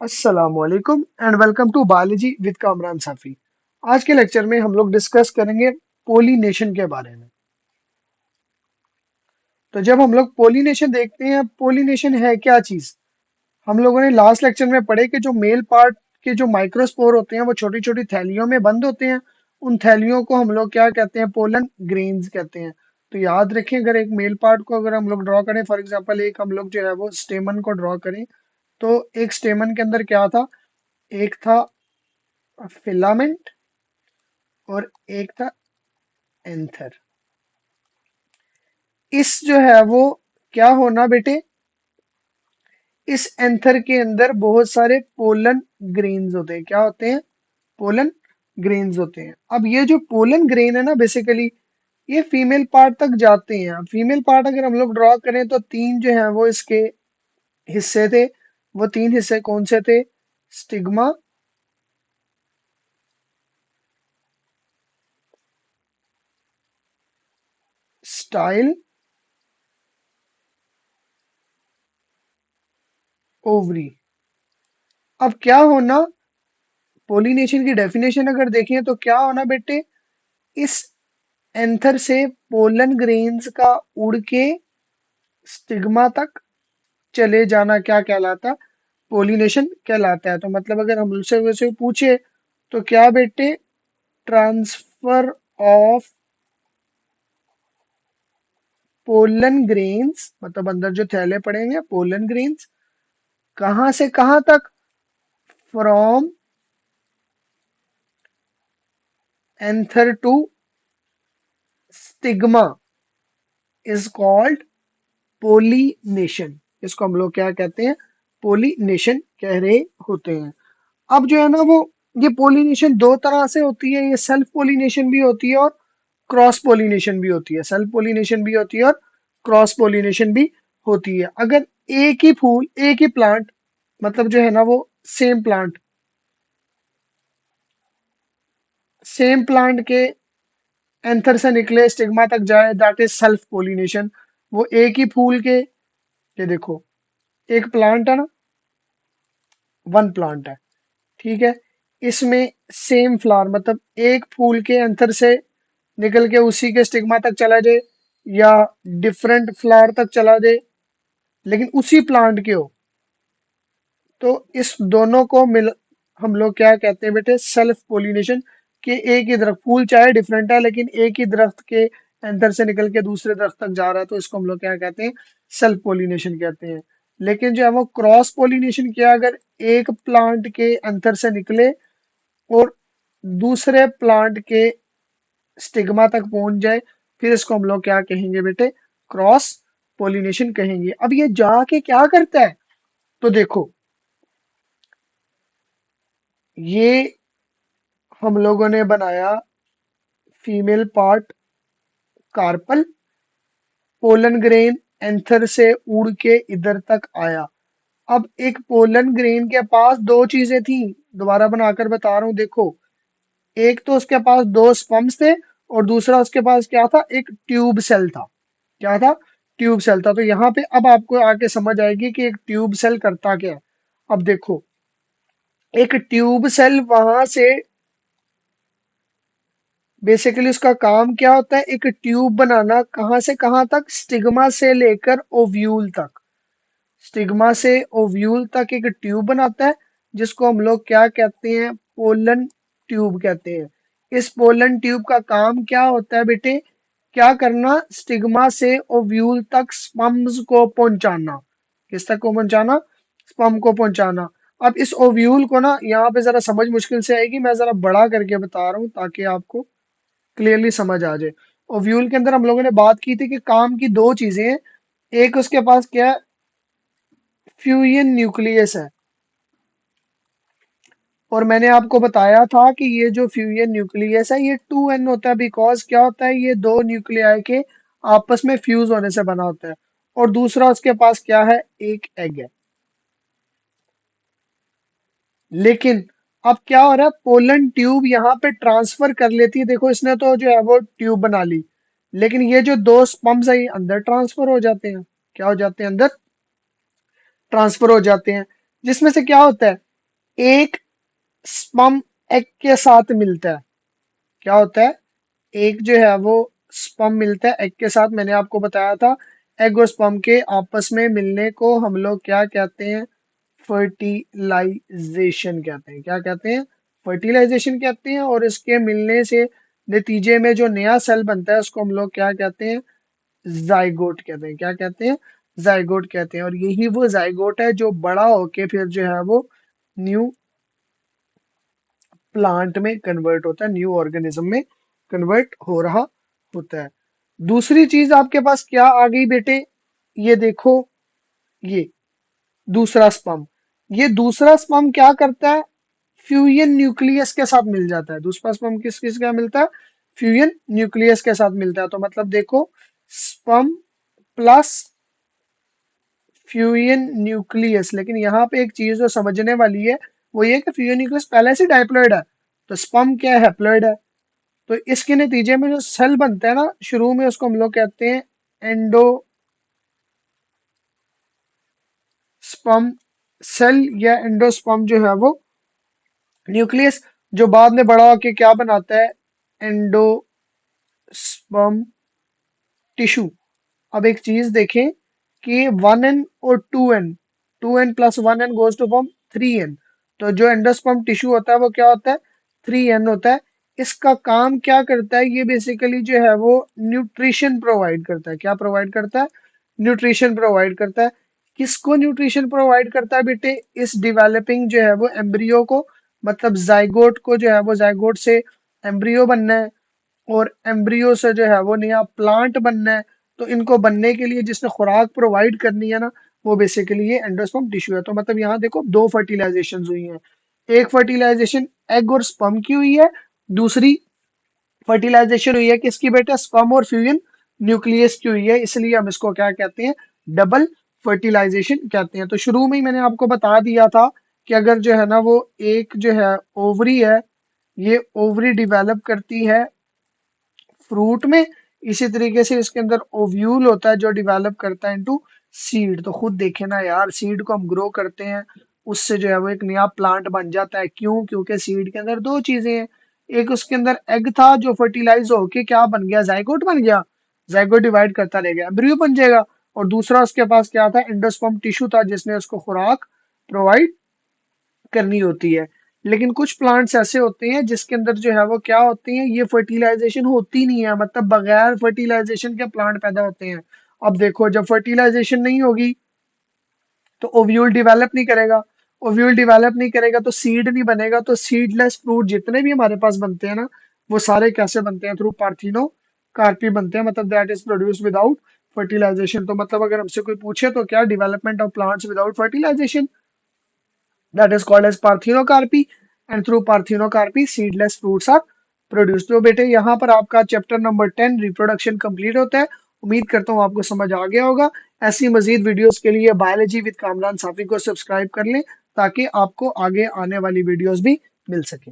अस्सलामुअलैकुम and welcome to biology with Kamran Safi. आज के लेक्चर में हम लोग डिस्कस करेंगे पोलिनेशन के बारे में। तो जब हम लोग पोलिनेशन देखते हैं, पोलिनेशन है क्या चीज? हम लोगों ने लास्ट लेक्चर में पढ़े कि जो मेल पार्ट के जो माइक्रोस्पोर होते हैं वो छोटी छोटी थैलियों में बंद होते हैं। उन थैलियों को हम लोग क्या कहते हैं? पोलन ग्रेन्स कहते हैं। तो याद रखें, अगर एक मेल पार्ट को अगर हम लोग ड्रॉ करें, फॉर एग्जांपल एक हम लोग जो है वो स्टेमन को ड्रॉ करें, तो एक स्टेमन के अंदर क्या था? एक था फिलामेंट और एक था एंथर। इस जो है वो क्या होना बेटे, इस एंथर के अंदर बहुत सारे पोलन ग्रेन्स होते हैं। क्या होते हैं? पोलन ग्रेन्स होते हैं। अब ये जो पोलन ग्रेन है ना, बेसिकली ये फीमेल पार्ट तक जाते हैं। फीमेल पार्ट अगर हम लोग ड्रॉ करें तो तीन जो है वो इसके हिस्से थे। वो तीन हिस्से कौन से थे? Stigma, style, ovary. अब क्या होना, पोलिनेशन की डेफिनेशन अगर देखें तो क्या होना बेटे, इस एंथर से पोलन ग्रेन्स का उड़ के स्टिग्मा तक चले जाना क्या कहलाता? पोलिनेशन कहलाता है। तो मतलब अगर हम उनसे वैसे पूछे तो क्या बेटे, ट्रांसफर ऑफ पोलन ग्रेन्स, मतलब अंदर जो थैले पड़ेंगे पोलन ग्रेन्स, कहां से कहां तक? From anther to stigma is called pollination. इसको हम लोग क्या कहते हैं? पोलिनेशन कह रहे होते हैं। अब जो है ना वो, ये पोलिनेशन दो तरह से होती है। ये सेल्फ पोलिनेशन भी होती है और क्रॉस पोलिनेशन भी होती है। सेल्फ पोलिनेशन भी होती है और क्रॉस पोलिनेशन भी होती है। अगर एक ही फूल, एक ही प्लांट, मतलब जो है ना वो सेम प्लांट, सेम प्लांट के एंथर से निकले स्टिग्मा तक जाए, दैट इज सेल्फ पोलिनेशन। वो एक ही फूल के, ये देखो, एक प्लांट है ना, वन प्लांट है, ठीक है। इसमें सेम फ्लावर, मतलब एक फूल के एंथर से निकल के उसी के स्टिग्मा तक चला जाए, या डिफरेंट फ्लावर तक चला जाए, लेकिन उसी प्लांट के हो, तो इस दोनों को मिल हम लोग क्या कहते हैं बेटे? Self pollination. कि एक ही दरख्त, फूल चाहे डिफरेंट है लेकिन एक ही दरख्त के अंदर से निकल के दूसरे दरख्त तक जा रहा है, तो इसको हम लोग क्या कहते हैं? सेल्फ पोलिनेशन कहते हैं। लेकिन जो है वो क्रॉस पोलिनेशन किया, अगर एक प्लांट के अंदर से निकले और दूसरे प्लांट के स्टिग्मा तक पहुंच जाए, फिर इसको हम लोग क्या कहेंगे बेटे? क्रॉस पोलिनेशन कहेंगे। अब ये जाके क्या करता है? तो देखो, ये हम लोगों ने बनाया female part carpel, pollen grain anther से उड़ के इधर तक आया। अब एक पोलन ग्रेन के पास दो चीजें थी, दोबारा बनाकर बता रहा हूं, देखो। एक तो उसके पास दो स्पम्स थे और दूसरा उसके पास क्या था? एक ट्यूब सेल था। क्या था? ट्यूब सेल था। तो यहाँ पे अब आपको आके समझ आएगी कि एक ट्यूब सेल करता क्या है। अब देखो, एक ट्यूब सेल वहां से बेसिकली उसका काम क्या होता है? एक ट्यूब बनाना, कहाँ से कहाँ तक? स्टिग्मा से लेकर ओव्यूल तक। स्टिग्मा से ओव्यूल तक एक ट्यूब बनाता है, जिसको हम लोग क्या कहते हैं? पोलन ट्यूब कहते हैं। इस पोलन ट्यूब का काम क्या होता है बेटे? क्या करना? स्टिग्मा से ओव्यूल तक स्पम्स को पहुंचाना। किस तक को पहुंचाना? स्पम को पहुंचाना। अब इस ओव्यूल को ना, यहाँ पे जरा समझ मुश्किल से आएगी, मैं जरा बड़ा करके बता रहा हूँ ताकि आपको क्लियरली समझ आ जाए। ओव्यूल के अंदर हम लोगों ने बात की थी कि काम की दो चीजें हैं। एक उसके पास क्या है? फ्यूजन न्यूक्लियस है। और मैंने आपको बताया था कि ये जो फ्यूजन न्यूक्लियस है ये 2n होता है, बिकॉज क्या होता है? ये दो न्यूक्लियाई के आपस में फ्यूज होने से बना होता है। और दूसरा उसके पास क्या है? एक एग है। लेकिन अब क्या हो रहा है? पोलन ट्यूब यहाँ पे ट्रांसफर कर लेती है। देखो, इसने तो जो है वो ट्यूब बना ली, लेकिन ये जो दो स्पम्स है ये अंदर ट्रांसफर हो जाते हैं। क्या हो जाते हैं? अंदर ट्रांसफर हो जाते हैं। जिसमें से क्या होता है? एक स्पर्म एग के साथ मिलता है, क्या होता है? एक जो है वो स्पर्म मिलता है एग के साथ, मैंने आपको बताया था। एग और स्पर्म के आपस में मिलने को हम लोग क्या कहते हैं? फर्टिलाइजेशन कहते हैं। क्या कहते हैं? फर्टिलाइजेशन कहते हैं। और इसके मिलने से नतीजे में जो नया सेल बनता है उसको हम लोग क्या कहते हैं? जाइगोट कहते हैं। क्या कहते हैं? जाइगोट कहते हैं। और यही वो जाइगोट है जो बड़ा होके फिर जो है वो न्यू प्लांट में कन्वर्ट होता है, न्यू ऑर्गेनिज्म में कन्वर्ट हो रहा होता है। दूसरी चीज आपके पास क्या आ गई बेटे? ये देखो, ये दूसरा स्पर्म। ये दूसरा स्पर्म क्या करता है? फ्यूजन न्यूक्लियस के साथ मिल जाता है। दूसरा स्पर्म किस किस का मिलता है? फ्यूजन न्यूक्लियस के साथ मिलता है। तो मतलब देखो, स्पर्म प्लस फ्यूजन न्यूक्लियस। लेकिन यहाँ पे एक चीज जो समझने वाली है वो ये कि फ्यूजन न्यूक्लियस पहले से डायप्लॉइड है, तो स्पर्म क्या है? हैप्लॉइड है। तो इसके नतीजे में जो सेल बनता है ना शुरू में, उसको हम लोग कहते हैं एंडोस्पर्म सेल या एंडोस्पर्म जो है वो न्यूक्लियस, जो बाद में बड़ा होके क्या बनाता है? Endosperm tissue. अब एक चीज देखें कि 1n और 2n, 2n plus 1n goes to form 3n। तो जो एंडोस्पर्म टिश्यू होता है वो क्या होता है? 3n होता है। इसका काम क्या करता है? ये बेसिकली जो है वो न्यूट्रिशन प्रोवाइड करता है। क्या प्रोवाइड करता है? न्यूट्रिशन प्रोवाइड करता है। किसको न्यूट्रिशन प्रोवाइड करता है बेटे? इस डेवलपिंग जो है वो एम्ब्रियो को, मतलब जाइगोट को जो है वो, जाइगोट से एम्ब्रियो बनना है और एम्ब्रियो से जो है वो नया प्लांट बनना है। तो इनको बनने के लिए जिसने खुराक प्रोवाइड करनी है ना, वो बेसिकली ये एंडोस्पर्म टिश्यू है। तो मतलब यहाँ देखो दो फर्टिलाइजेशन हुई हैं। एक फर्टिलाइजेशन एग और स्पर्म की हुई है, दूसरी फर्टिलाइजेशन हुई है किसकी बेटा? स्पर्म और फ्यूजन न्यूक्लियस की हुई है। इसलिए हम इसको क्या कहते हैं? डबल फर्टिलाइजेशन कहते हैं। तो शुरू में ही मैंने आपको बता दिया था कि अगर जो है ना वो एक जो है ओवरी है, ये ओवरी डिवेलप करती है फ्रूट में, इसी तरीके से इसके अंदर ओव्यूल होता है जो डेवलप करता है इनटू सीड। तो खुद देखे ना यार, सीड को हम ग्रो करते हैं, उससे जो है वो एक नया प्लांट बन जाता है। क्यों? क्योंकि सीड के अंदर दो चीजें हैं। एक उसके अंदर एग था जो फर्टिलाइज होके क्या बन गया? जाइगोट बन गया। जाइगोट डिवाइड करता रह गया, एम्ब्रियो बन जाएगा। और दूसरा उसके पास क्या था? एंडोस्पर्म टिश्यू था जिसने उसको खुराक प्रोवाइड करनी होती है। लेकिन कुछ प्लांट्स ऐसे होते हैं जिसके अंदर जो है वो क्या होती है? ये फर्टिलाइजेशन होती नहीं है, मतलब बगैर फर्टिलाइजेशन के प्लांट पैदा होते हैं। अब देखो, जब फर्टिलाइजेशन नहीं होगी तो ओव्यूल डेवलप नहीं करेगा, ओव्यूल डेवलप नहीं करेगा तो सीड नहीं बनेगा। तो सीडलेस फ्रूट जितने भी हमारे पास बनते हैं ना, वो सारे कैसे बनते हैं? थ्रू पार्थिनो कार्पी बनते हैं, मतलब that is produce without fertilization. तो मतलब अगर हमसे कोई पूछे तो क्या development of plants without fertilization, that is called as parthenocarpy, and through parthenocarpy seedless fruits are produced। तो बेटे यहाँ पर आपका चैप्टर नंबर 10 रिप्रोडक्शन कंप्लीट होता है। उम्मीद करता हूँ आपको समझ आ गया होगा। ऐसी मजीद वीडियोस के लिए बायोलॉजी विद कामरान साफी को सब्सक्राइब कर लें ताकि आपको आगे आने वाली वीडियोस भी मिल सके।